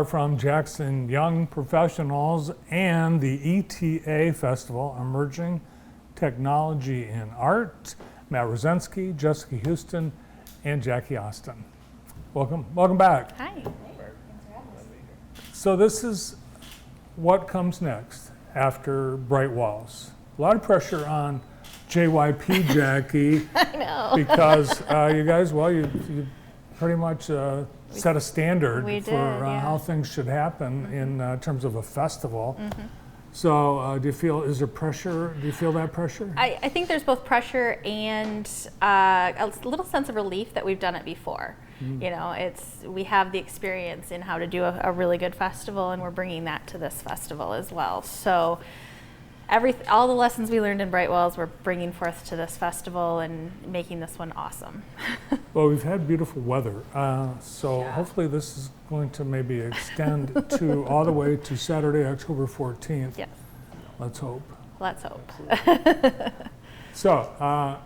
From Jackson Young Professionals and the ETA Festival, Emerging Technology in Art. Matt Rosensky, Jessica Houston, and Jackie Austin. Welcome back. Hi. Thanks for having us. So this is what comes next after Bright Walls. A lot of pressure on JYP, Jackie. I know. Because you guys, you pretty much set a standard how things should happen in terms of a festival. Mm-hmm. So do you feel that pressure? I think there's both pressure and a little sense of relief that we've done it before. Mm. You know, we have the experience in how to do a really good festival, and we're bringing that to this festival as well. So all the lessons we learned in Bright Walls, we're bringing forth to this festival and making this one awesome. Well, we've had beautiful weather, so hopefully this is going to maybe extend to all the way to Saturday, October 14th. Yes. Let's hope. Let's hope. So,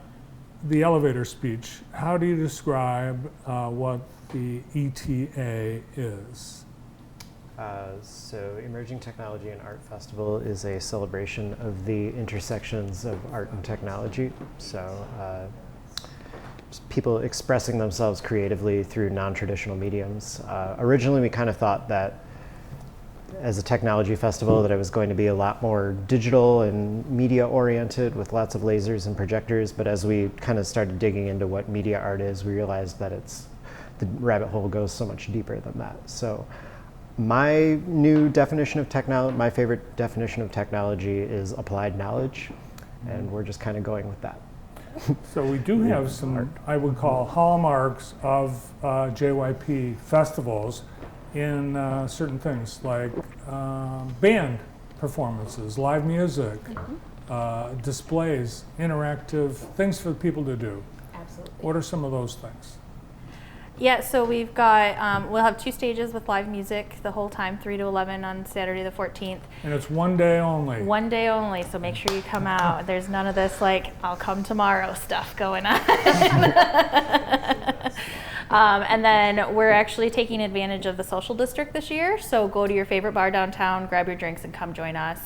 the elevator speech, how do you describe what the ETA is? So Emerging Technology and Art Festival is a celebration of the intersections of art and technology. So people expressing themselves creatively through non-traditional mediums. Originally we kind of thought that as a technology festival that it was going to be a lot more digital and media oriented with lots of lasers and projectors, but as we kind of started digging into what media art is, we realized that the rabbit hole goes so much deeper than that. So my new definition of technology, my favorite definition of technology is applied knowledge, and we're just kind of going with that. So we do have some, I would call, hallmarks of JYP festivals in certain things like band performances, live music, displays, interactive things for people to do. Absolutely. What are some of those things? Yeah, so we've got, we'll have 2 stages with live music the whole time, 3 to 11 on Saturday the 14th. And it's one day only. One day only, so make sure you come out. There's none of this I'll come tomorrow stuff going on. And then we're actually taking advantage of the social district this year, so go to your favorite bar downtown, grab your drinks, and come join us.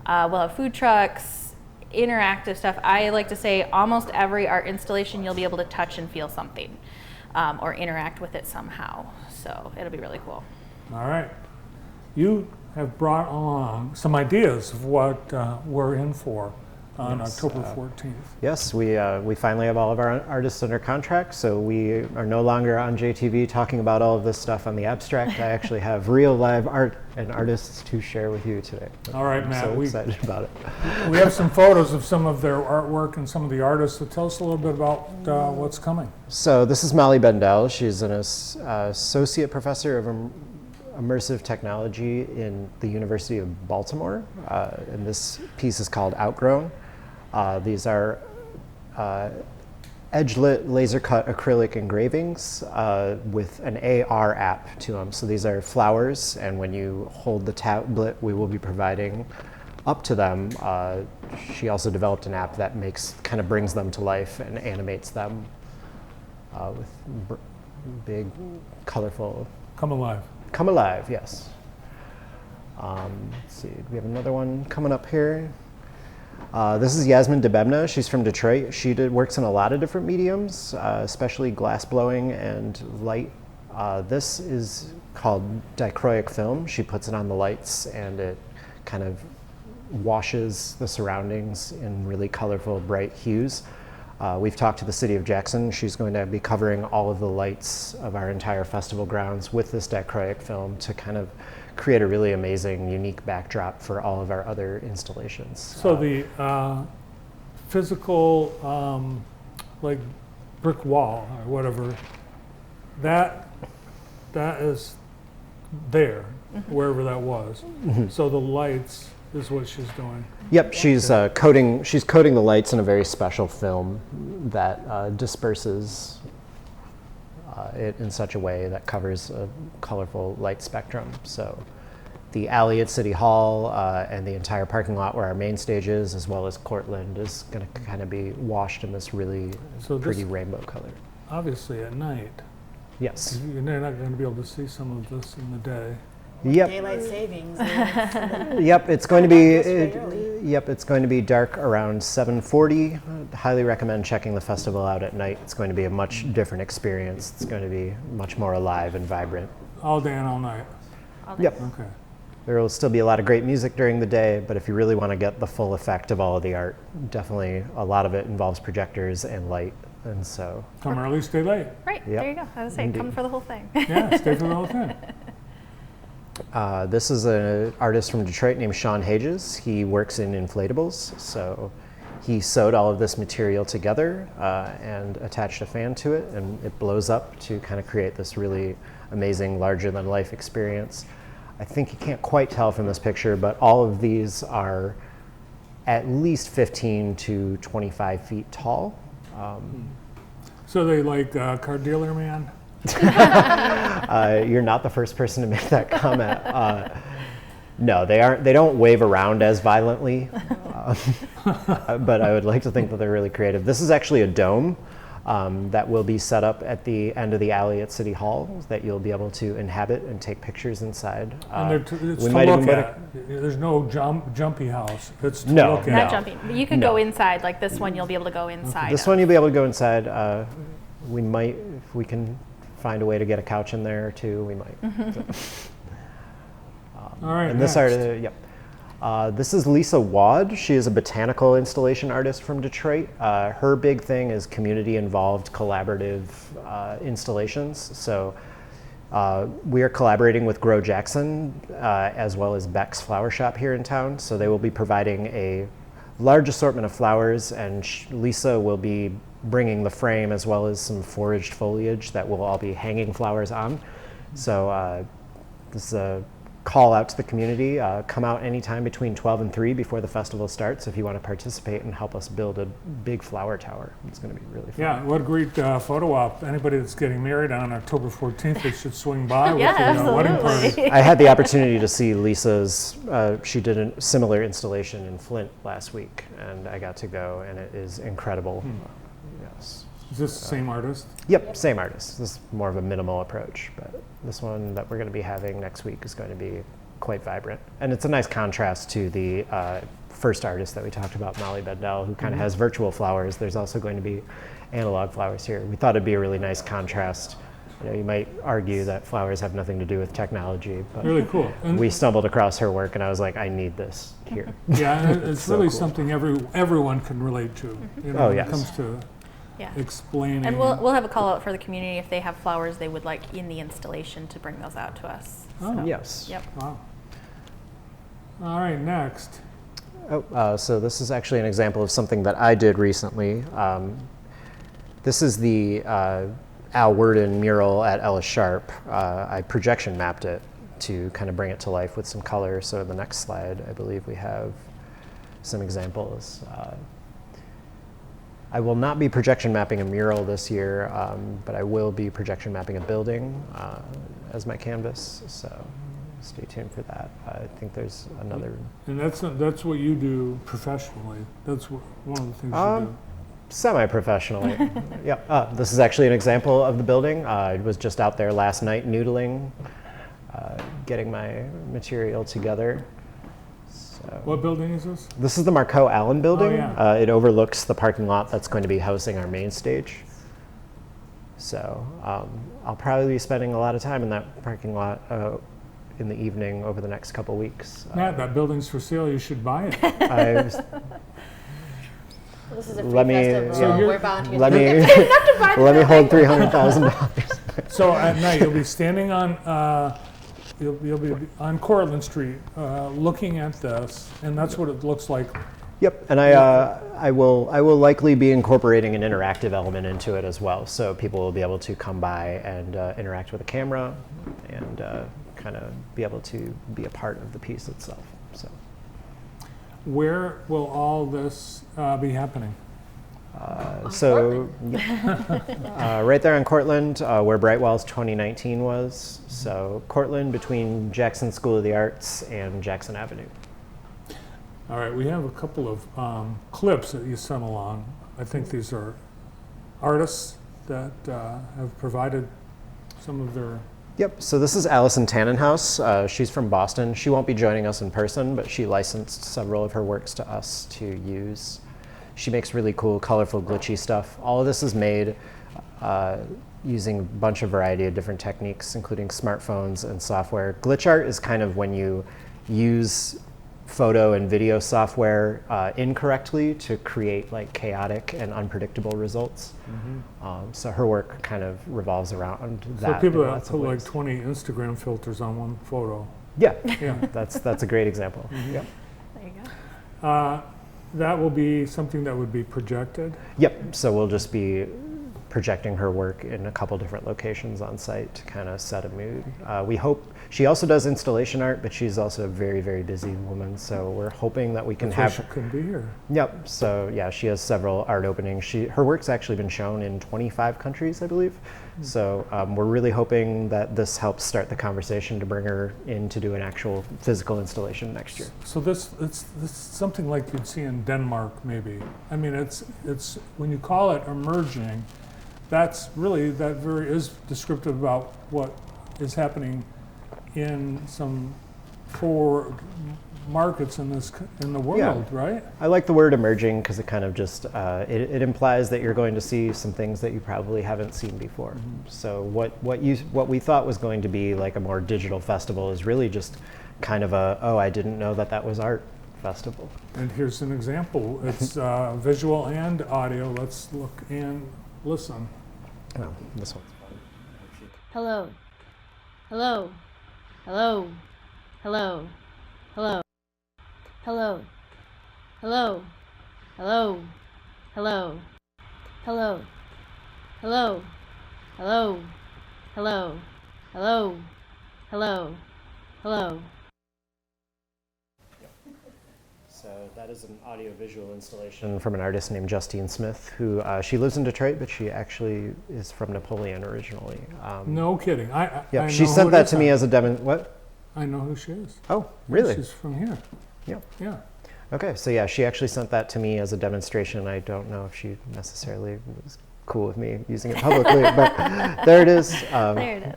We'll have food trucks, interactive stuff. I like to say almost every art installation you'll be able to touch and feel something. Or interact with it somehow. So it'll be really cool. All right. You have brought along some ideas of what we're in for on October 14th. Yes, we finally have all of our artists under contract, so we are no longer on JTV talking about all of this stuff on the abstract. I actually have real live art and artists to share with you today. All right, Matt. I'm so excited about it. We have some photos of some of their artwork and some of the artists, so tell us a little bit about what's coming. So this is Molly Bendel. She's an associate professor of immersive technology in the University of Baltimore, and this piece is called Outgrown. These are edge-lit laser-cut acrylic engravings with an AR app to them. So these are flowers, and when you hold the tablet we will be providing up to them, she also developed an app that kind of brings them to life and animates them with big, colorful... Come alive. Come alive, yes. Let's see, we have another one coming up here. This is Yasmin Debemna. She's from Detroit. She works in a lot of different mediums, especially glass blowing and light. This is called dichroic film. She puts it on the lights and it kind of washes the surroundings in really colorful, bright hues. We've talked to the city of Jackson. She's going to be covering all of the lights of our entire festival grounds with this dichroic film to kind of create a really amazing, unique backdrop for all of our other installations. So the physical, like brick wall or whatever, that is there, wherever that was. Mm-hmm. So the lights is what she's doing. Yep, she's coating the lights in a very special film that disperses it in such a way that covers a colorful light spectrum. So the alley at City Hall and the entire parking lot where our main stage is, as well as Cortland, is going to kind of be washed in this really pretty rainbow color. Obviously at night. Yes. You're not going to be able to see some of this in the day. Yep. Daylight savings. Yep, it's going to be That's way early. yep, it's going to be dark around 7:40. Highly recommend checking the festival out at night. It's going to be a much different experience. It's going to be much more alive and vibrant. All day and all night. Yep. Okay. There will still be a lot of great music during the day, but if you really want to get the full effect of all of the art, definitely a lot of it involves projectors and light. And so, Come early, stay late. Right, Yep. there you go. I was saying, come Indeed. for the whole thing. Yeah, stay for the whole thing. this is an artist from Detroit named Sean Hages. He works in inflatables, so he sewed all of this material together and attached a fan to it, and it blows up to kind of create this really amazing larger-than-life experience. I think you can't quite tell from this picture, but all of these are at least 15 to 25 feet tall. So they like car dealer man? You're not the first person to make that comment. No, they aren't. They don't wave around as violently, but I would like to think that they're really creative. This is actually a dome that will be set up at the end of the alley at City Hall that you'll be able to inhabit and take pictures inside. And it's we to might look even put at. There's no jumpy house. It's to No, look no. at. Not jumping, but you can No. go inside, like this one, you'll be able to go inside. This of. one you'll be able to go inside. We might, if we can find a way to get a couch in there too, we might. All right, And this next. yep. This is Lisa Wad. She is a botanical installation artist from Detroit. Her big thing is community-involved, collaborative installations. So we are collaborating with Grow Jackson as well as Beck's Flower Shop here in town. So they will be providing a large assortment of flowers, and Lisa will be bringing the frame as well as some foraged foliage that will all be hanging flowers on. So this is a call out to the community. Come out anytime between 12 and 3 before the festival starts if you want to participate and help us build a big flower tower. It's going to be really fun. Yeah, what a great photo op. Anybody that's getting married on October 14th, they should swing by with Yeah, the wedding absolutely. party. I had the opportunity to see Lisa's, she did a similar installation in Flint last week, and I got to go, and it is incredible. Yes. Is this the same artist? Yep, same artist. This is more of a minimal approach, but this one that we're going to be having next week is going to be quite vibrant. And it's a nice contrast to the first artist that we talked about, Molly Bedell, who kind of has virtual flowers. There's also going to be analog flowers here. We thought it'd be a really nice contrast. You know, you might argue that flowers have nothing to do with technology, but Really cool. And we stumbled across her work, and I was like, I need this here. yeah, and it's so really cool. something everyone can relate to. You know, Oh, when yes. it comes to Yeah. explaining. And we'll have a call out for the community if they have flowers they would like in the installation to bring those out to us. Oh. So, Yes. Yep. Wow. All right, next. Oh, so this is actually an example of something that I did recently. This is the Al Worden mural at Ellis Sharp. I projection mapped it to kind of bring it to life with some color. So in the next slide, I believe we have some examples. I will not be projection mapping a mural this year, but I will be projection mapping a building as my canvas. So stay tuned for that. I think there's another And that's what you do professionally. That's one of the things you do. semi-professionally. Yep. This is actually an example of the building. I was just out there last night noodling, getting my material together. So What building is this? this is the Marco Allen building. yeah. It overlooks the parking lot that's going to be housing our main stage. So I'll probably be spending a lot of time in that parking lot in the evening over the next couple weeks. Matt, that building's for sale. You should buy it. I This is a free Let me- festival. so you're- We're volunteers. let me let me hold $300,000. So at night, you'll be standing on, you'll be on Cortlandt Street, looking at this, and that's what it looks like. Yep, and I will likely be incorporating an interactive element into it as well, so people will be able to come by and interact with the camera and kind of be able to be a part of the piece itself. So Where will all this be happening? right there on Cortlandt, where Brightwell's 2019 was. So Cortlandt between Jackson School of the Arts and Jackson Avenue. All right, we have a couple of clips that you sent along. I think these are artists that have provided some of their Yep, so this is Allison Tannenhouse. She's from Boston. She won't be joining us in person, but she licensed several of her works to us to use. She makes really cool, colorful, glitchy stuff. All of this is made using a bunch of variety of different techniques, including smartphones and software. Glitch art is kind of when you use photo and video software incorrectly to create like chaotic and unpredictable results. So her work kind of revolves around that. So people in that lots of put like ways. 20 Instagram filters on one photo. Yeah, Yeah. that's a great example. Yep. There you go. That will be something that would be projected. Yep. So we'll just be projecting her work in a couple different locations on site to kind of set a mood. We hope she also does installation art, but she's also a very, very busy woman. So we're hoping that we can That's why have. she couldn't be here. Yep. So yeah, she has several art openings. Her work's actually been shown in 25 countries, I believe. So we're really hoping that this helps start the conversation to bring her in to do an actual physical installation next year. So this is something like you'd see in Denmark, maybe. I mean, it's when you call it emerging, that's really is descriptive about what is happening in some core markets in the world, right? I like the word emerging because it kind of just it implies that you're going to see some things that you probably haven't seen before. So what we thought was going to be like a more digital festival is really just kind of I didn't know that was art festival. And here's an example. It's visual and audio. Let's look and listen. Oh, this one's fun. Hello. Hello. Hello. Hello. Hello. Hello. Hello. Hello. Hello. Hello. Hello. Hello. Hello. Hello. Hello. Hello. So that is an audio-visual installation from an artist named Justine Smith, who she lives in Detroit, but she actually is from Napoleon originally. No kidding. I Yeah, know she who sent it that is to me now. as a what? I know who she is. Oh, really? She's from here. Yeah. Yeah. Okay, so yeah, she actually sent that to me as a demonstration. I don't know if she necessarily was cool with me using it publicly, but there it is. There it is.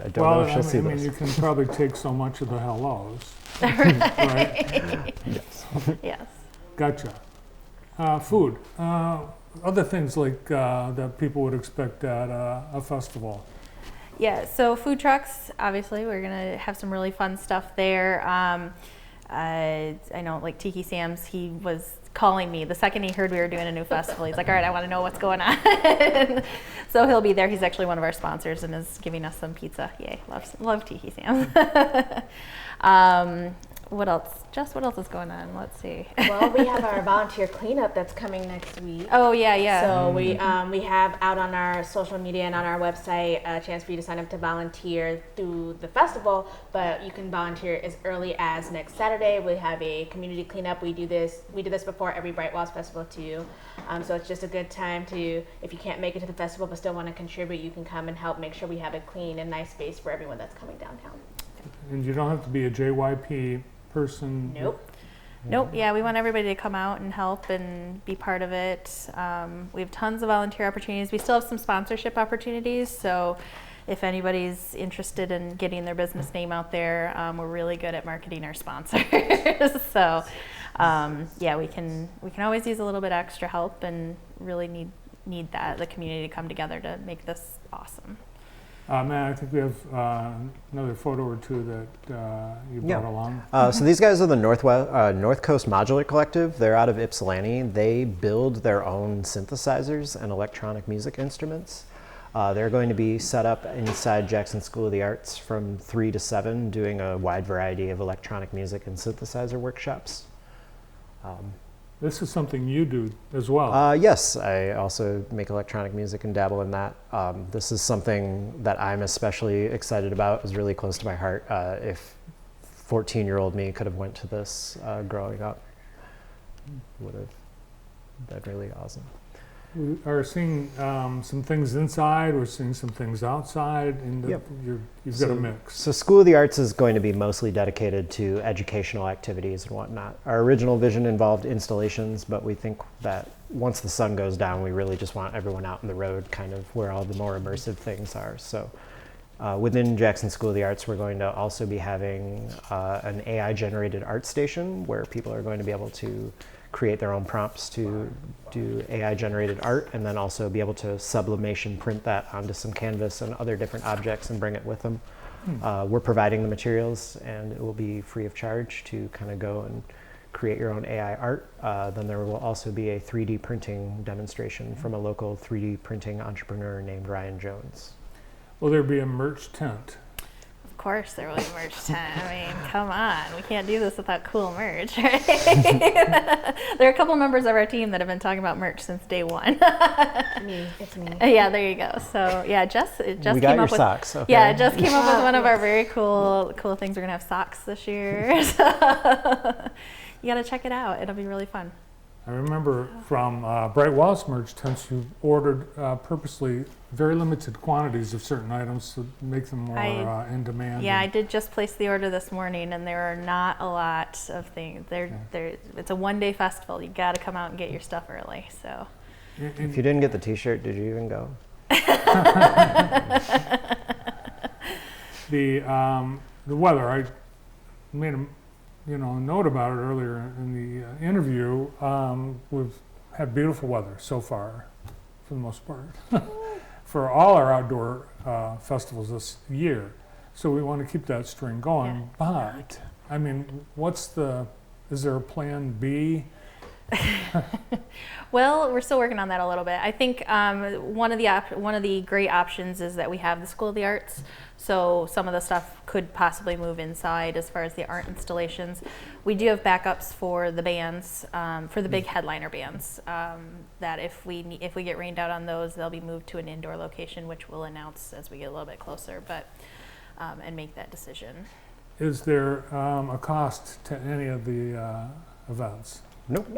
I don't know if she'll see I mean, this. you can probably take so much of the hellos. Right? Yes. Gotcha. Food. Other things like that people would expect at a festival. Yeah, so food trucks, obviously, we're going to have some really fun stuff there. I know, like Tiki Sam's, he was calling me the second he heard we were doing a new festival. He's like, all right, I want to know what's going on. So he'll be there. He's actually one of our sponsors and is giving us some pizza. Yay, love Tiki Sam's. What else? Jess, what else is going on? Let's see. Well, we have our volunteer cleanup that's coming next week. Oh, yeah. So we have out on our social media and on our website a chance for you to sign up to volunteer through the festival, but you can volunteer as early as next Saturday. We have a community cleanup. We do this before every Bright Walls Festival too. So it's just a good time to, if you can't make it to the festival but still want to contribute, you can come and help make sure we have a clean and nice space for everyone that's coming downtown. And you don't have to be a JYP person. Nope. Yeah, we want everybody to come out and help and be part of it. We have tons of volunteer opportunities. We still have some sponsorship opportunities. So if anybody's interested in getting their business name out there, we're really good at marketing our sponsors. So yeah, we can always use a little bit extra help and really need the community to come together to make this awesome. Matt, I think we have another photo or two that you brought along. So these guys are the North Coast Modular Collective. They're out of Ypsilanti. They build their own synthesizers and electronic music instruments. They're going to be set up inside Jackson School of the Arts from 3 to 7, doing a wide variety of electronic music and synthesizer workshops. This is something you do as well. Yes, I also make electronic music and dabble in that. This is something that I'm especially excited about. It was really close to my heart. If 14-year-old me could have went to this growing up, would have been really awesome. We are seeing some things inside. We're seeing some things outside. And Yep. you've got a mix. So School of the Arts is going to be mostly dedicated to educational activities and whatnot. Our original vision involved installations, but we think that once the sun goes down, we really just want everyone out in the road, kind of where all the more immersive things are. So Within Jackson School of the Arts, we're going to also be having an AI-generated art station where people are going to be able to create their own prompts to do AI-generated art, and then also be able to sublimation print that onto some canvas and other different objects and bring it with them. We're providing the materials, and it will be free of charge to kind of go and create your own AI art. Then there will also be a 3D printing demonstration from a local 3D printing entrepreneur named Ryan Jones. Will there be a merch tent? Of course, there will be merch tent. I mean, come on, we can't do this without cool merch, right? There are a couple members of our team that have been talking about merch since day one. It's me. Yeah, there you go. So yeah, Jess We came got your up with socks. Okay. yeah, Jess came up with one of our very cool things. We're gonna have socks this year. So you gotta check it out. It'll be really fun. I remember from Bright Walls merch tents, you ordered purposely very limited quantities of certain items to make them more in demand. Yeah, I did just place the order this morning, and there are not a lot of things. It's a one-day festival. You got to come out and get your stuff early. So. If you didn't get the T-shirt, did you even go? The weather, I made a note about it earlier in the interview. We've had beautiful weather so far, for the most part, for all our outdoor festivals this year. So we want to keep that string going. Yeah. But I mean, is there a plan B? Well, we're still working on that a little bit. I think one of the great options is that we have the School of the Arts. So some of the stuff could possibly move inside as far as the art installations. We do have backups for the bands, for the big headliner bands. That if we get rained out on those, they'll be moved to an indoor location, which we'll announce as we get a little bit closer. But and make that decision. Is there a cost to any of the events? Nope.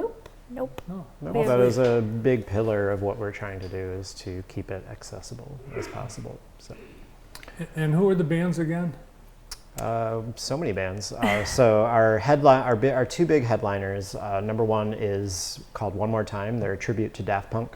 Nope. No. No, that is a big pillar of what we're trying to do, is to keep it accessible as possible. So. And who are the bands again? So many bands. So our two big headliners. Number one is called One More Time. They're a tribute to Daft Punk.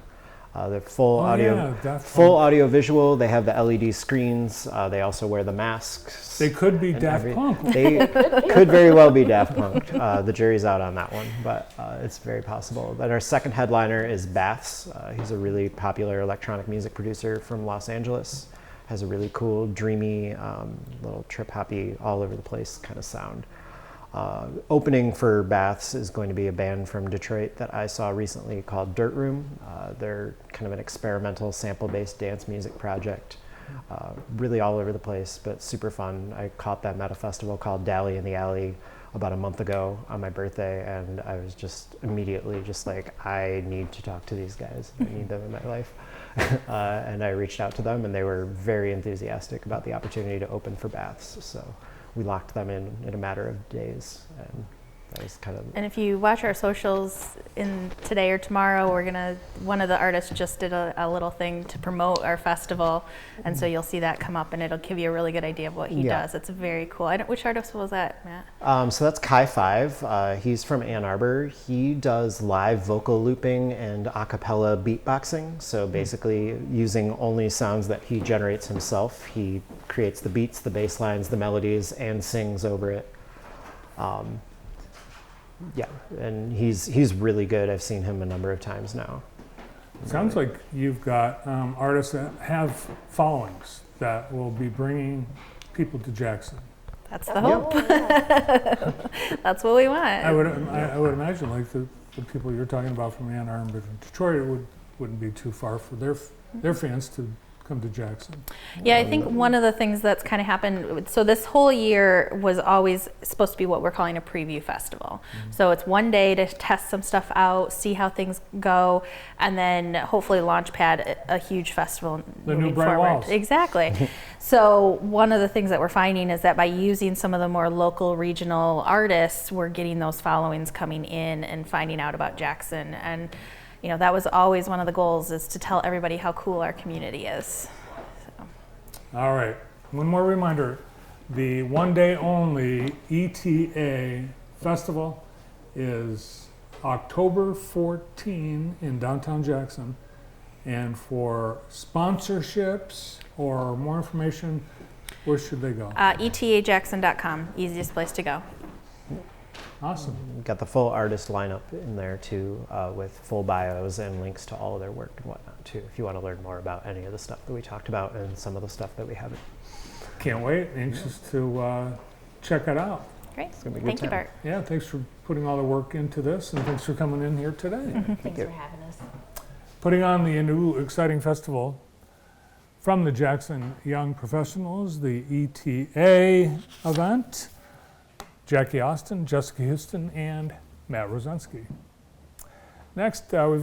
They're full audio visual. They have the LED screens. They also wear the masks. They could be Daft Punk. They could very well be Daft Punk. The jury's out on that one, but it's very possible. Then our second headliner is Baths. He's a really popular electronic music producer from Los Angeles. Has a really cool, dreamy, little trip-hoppy, all over the place kind of sound. Opening for Baths is going to be a band from Detroit that I saw recently called Dirt Room. They're kind of an experimental sample-based dance music project. Really all over the place, but super fun. I caught them at a festival called Dally in the Alley about a month ago on my birthday, and I was just immediately just like, I need to talk to these guys. I need them in my life. And I reached out to them, and they were very enthusiastic about the opportunity to open for Baths. So we locked them in a matter of days, and that was kind of. And if you watch our socials in today or tomorrow, one of the artists just did a little thing to promote our festival, and so you'll see that come up, and it'll give you a really good idea of what he does. It's very cool. Which artist was that, Matt? So that's Kai Five. He's from Ann Arbor. He does live vocal looping and a cappella beatboxing. So basically using only sounds that he generates himself. He creates the beats, the bass lines, the melodies, and sings over it. Yeah, and he's really good. I've seen him a number of times now. Sounds like you've got artists that have followings that will be bringing people to Jackson. That's the hope. That's what we want. I would imagine like the people you're talking about from Ann Arbor and Detroit, it wouldn't be too far for their fans to come to Jackson. Yeah, I think one of the things that's kind of happened, so this whole year was always supposed to be what we're calling a preview festival. So it's one day to test some stuff out, see how things go, and then hopefully launchpad a huge festival The moving new Bright forward. Walls. Exactly. So one of the things that we're finding is that by using some of the more local regional artists, we're getting those followings coming in and finding out about Jackson. And you know, that was always one of the goals, is to tell everybody how cool our community is. So. All right, one more reminder. The one day only ETA Festival is October 14 in downtown Jackson. And for sponsorships or more information, Where should they go? etajackson.com, easiest place to go. Awesome. We've got the full artist lineup in there too, with full bios and links to all of their work and whatnot too, if you want to learn more about any of the stuff that we talked about and some of the stuff that we haven't. Can't wait. Anxious to check it out. Great. gonna be a good Thank you, time. Bart. Yeah, thanks for putting all the work into this, and thanks for coming in here today. Thanks you. for having us. Putting on the new exciting festival from the Jackson Young Professionals, the ETA event. Jackie Austin, Jessica Houston, and Matt Rosinski. Next, we've